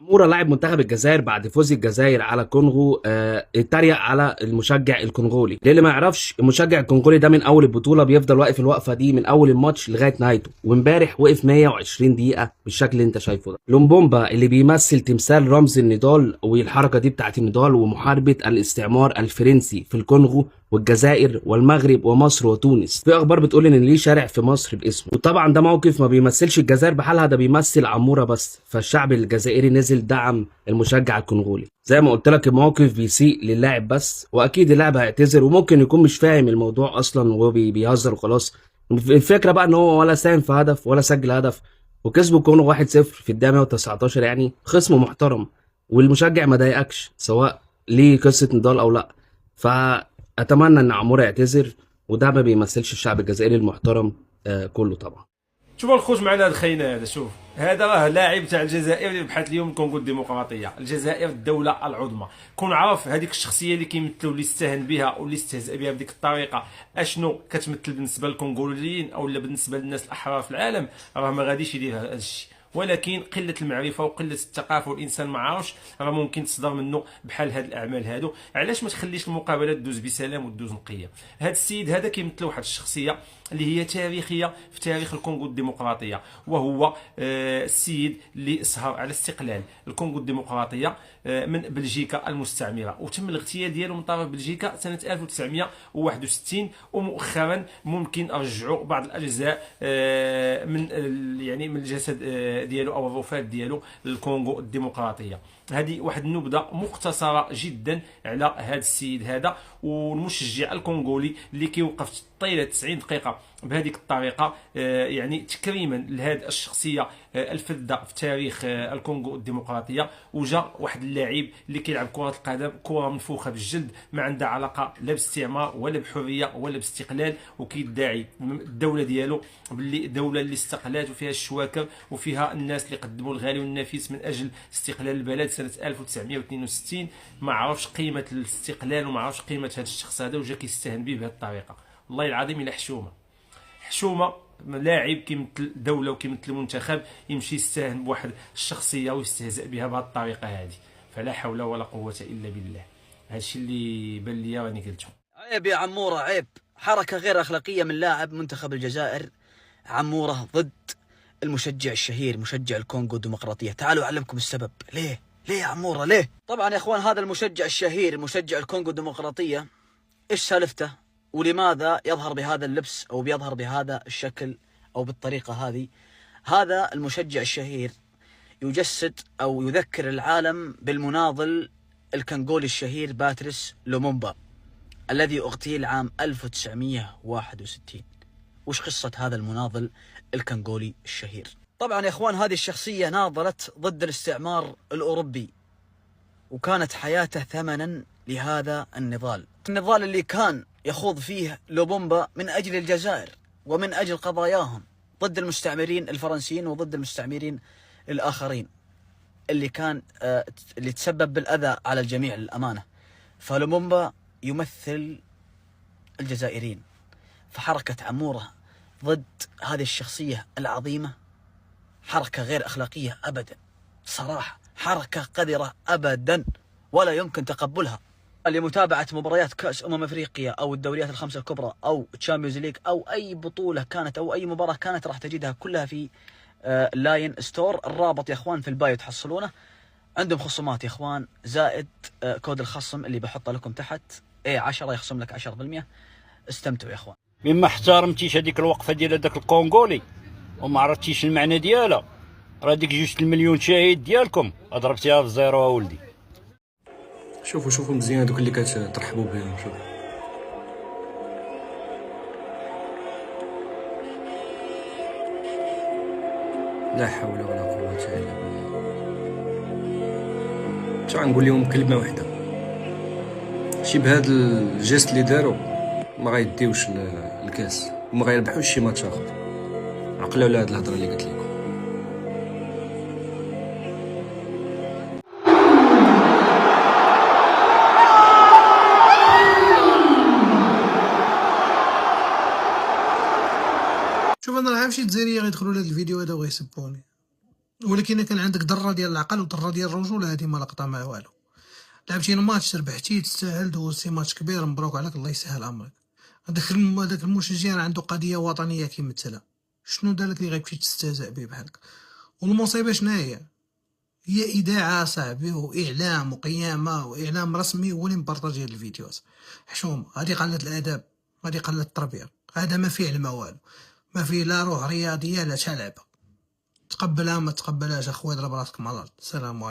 عمورة لاعب منتخب الجزائر بعد فوز الجزائر على الكونغو اتريق على المشجع الكونغولي. للي ما يعرفش، المشجع الكونغولي ده من اول البطوله بيفضل واقف الوقفه دي من اول الماتش لغايه نهايته، وامبارح وقف 120 دقيقه بالشكل اللي انت شايفه ده. لومبومبا اللي بيمثل تمثال رمز النضال، والحركه دي بتاعت النضال ومحاربه الاستعمار الفرنسي في الكونغو والجزائر والمغرب ومصر وتونس. في اخبار بتقول ان ليه شارع في مصر باسمه، وطبعا ده موقف ما بيمثلش الجزائر بحالها، ده بيمثل عموره بس. فالشعب الجزائري نزل دعم المشجع الكونغولي. زي ما قلت لك، الموقف بيسيء للاعب بس، واكيد اللاعب هيعتذر، وممكن يكون مش فاهم الموضوع اصلا وهو بيهزر وخلاص. الفكره بقى ان هو ولا ساهم في هدف ولا سجل هدف، وكسبوا الكونغو 1-0 في الدقيقه 119. يعني خصم محترم، والمشجع ما ضايقكش سواء ليه قصه نضال او لا. فاتمنى ان عموره يعتذر، وده ما بيمثلش الشعب الجزائري المحترم كله طبعا. شوف الخوت معنا هذا الخينا هذا. شوف هذا راه لاعب تاع الجزائر اللي بحث اليوم الكونغو الديمقراطيه. الجزائر الدوله العظمى. كون عرف هذيك الشخصيه اللي كيمثلوا، اللي استهان بها واللي استهزأ بها بديك الطريقه، اشنو كتمثل بالنسبه للكونغوليين او بالنسبه للناس الاحرار في العالم، راه ما غاديش يدير هذا الشيء. ولكن قله المعرفه وقله الثقافه والانسان ما عارفش، راه ممكن تصدر منه بحال هاد الاعمال هادو. علاش ما تخليش المقابله تدوز بسلام وتدوز نقيه؟ هاد السيد هذا كيمثل واحد الشخصيه اللي هي تاريخيه في تاريخ الكونغو الديمقراطيه، وهو السيد اللي سهر على استقلال الكونغو الديمقراطيه من بلجيكا المستعمره، وتم الاغتيال ديالو من طرف بلجيكا سنه 1961. ومؤخرا ممكن رجعوا بعض الاجزاء من يعني من الجسد ديالو او الرفات ديالو للكونغو الديمقراطيه. هذه واحد النبذه مختصره جدا على هذا السيد هذا، والمشجع الكونغولي اللي كيوقف طيله 90 دقيقه بهذيك الطريقه، يعني تكريما لهذه الشخصيه الفذه في تاريخ الكونغو الديمقراطيه. وجا واحد اللاعب اللي كيلعب كره القدم، كره منفوخه بالجلد، ما عندها علاقه لا باستعمار ولا بحريه ولا باستقلال، وكيدعي الدوله ديالو باللي دوله اللي استقلات وفيها الشواكر وفيها الناس اللي قدموا الغالي والنفيس من اجل استقلال البلد سنه 1962. ما عرفش قيمه الاستقلال وما عرفش قيمه هذا الشخص هذا، وجا كيستهان به بهذه الطريقه. والله العظيم الا حشومه حشومه لاعب كيمثل دوله وكيمثل منتخب يمشي يستهان بواحد الشخصيه ويستهزئ بها بهذه الطريقه هذه. فلا حول ولا قوه الا بالله. هذا الشيء اللي بان لي راني قلته. عيب يا عموره، عيب. حركه غير اخلاقيه من لاعب منتخب الجزائر. عموره ضد المشجع الشهير مشجع الكونغو الديمقراطيه. تعالوا اعلمكم السبب. ليه يا عموره ليه؟ طبعا يا اخوان، هذا المشجع الشهير مشجع الكونغو الديمقراطيه ايش سالفته؟ ولماذا يظهر بهذا اللبس او بيظهر بهذا الشكل او بالطريقه هذه؟ هذا المشجع الشهير يجسد او يذكر العالم بالمناضل الكنغولي الشهير باتريس لومومبا الذي اغتيل عام 1961. وش قصة هذا المناضل الكنغولي الشهير؟ طبعا يا اخوان، هذه الشخصية ناضلت ضد الاستعمار الاوروبي، وكانت حياته ثمنا لهذا النضال اللي كان يخوض فيه لومومبا من اجل الجزائر ومن اجل قضاياهم ضد المستعمرين الفرنسيين وضد المستعمرين الاخرين اللي تسبب بالاذى على الجميع للامانه. فلومومبا يمثل الجزائريين. فحركة عموره ضد هذه الشخصية العظيمة حركة غير أخلاقية أبدا، صراحة حركة قذرة أبدا ولا يمكن تقبلها. لمتابعة مباريات كأس أفريقيا أو الدوريات الخمسة الكبرى أو تشامبيونز ليج أو أي بطولة كانت أو أي مباراة كانت، راح تجدها كلها في لاين ستور. الرابط يا اخوان في البايو تحصلونه. عندهم خصومات يا اخوان، زائد كود الخصم اللي بحطه لكم تحت A10 يخصم لك 10%. استمتعوا يا اخوان. مما احترمتيش هذيك الوقفه ديال هذاك الكونغولي وما عرفتيش المعنى ديالها، راه ديك 2 المليون شهيد ديالكم ضربتيها في الزيرو ولدي. شوفوا مزيان هذوك اللي كترحبوا بهم. شوف لا حول ولا قوة الا بالله. شنو غنقول لهم؟ كلمة واحدة، شي بهذا الجيست اللي داروا ما غايديوش الكاس وما غيربحوش شي ماتش اخر. عقلوا على هاد الهضره اللي قلت لكم. شوف انا عارف شي جزائريه غيدخلوا لهاد الفيديو هذا وغيسبوني. ولكن كان عندك ذره ديال العقل وذره ديال الرجوله، هذه ما لقطه مع والو. لعبتي الماتش، ربحتي، تستاهل، دوزتي ماتش كبير، مبروك عليك، الله يسهل امرك. هذاك المشجع عنده قضيه وطنيه كيمثلها، شنو دارك اللي غيمشي تستهزأ به بحالك؟ والمصيبه شنو هي اذاعه صاحبي، واعلام وقيامه واعلام رسمي هو اللي مبارطاجي هاد الفيديوهات. حشوم، هذه قله الاداب، هذه قله التربيه، هذا ما فيه علم والو، ما فيه لا روح رياضيه لا حتى لعبه. تقبلها ما تقبلهاش اخويا، ضرب راسك مرض. السلام عليكم.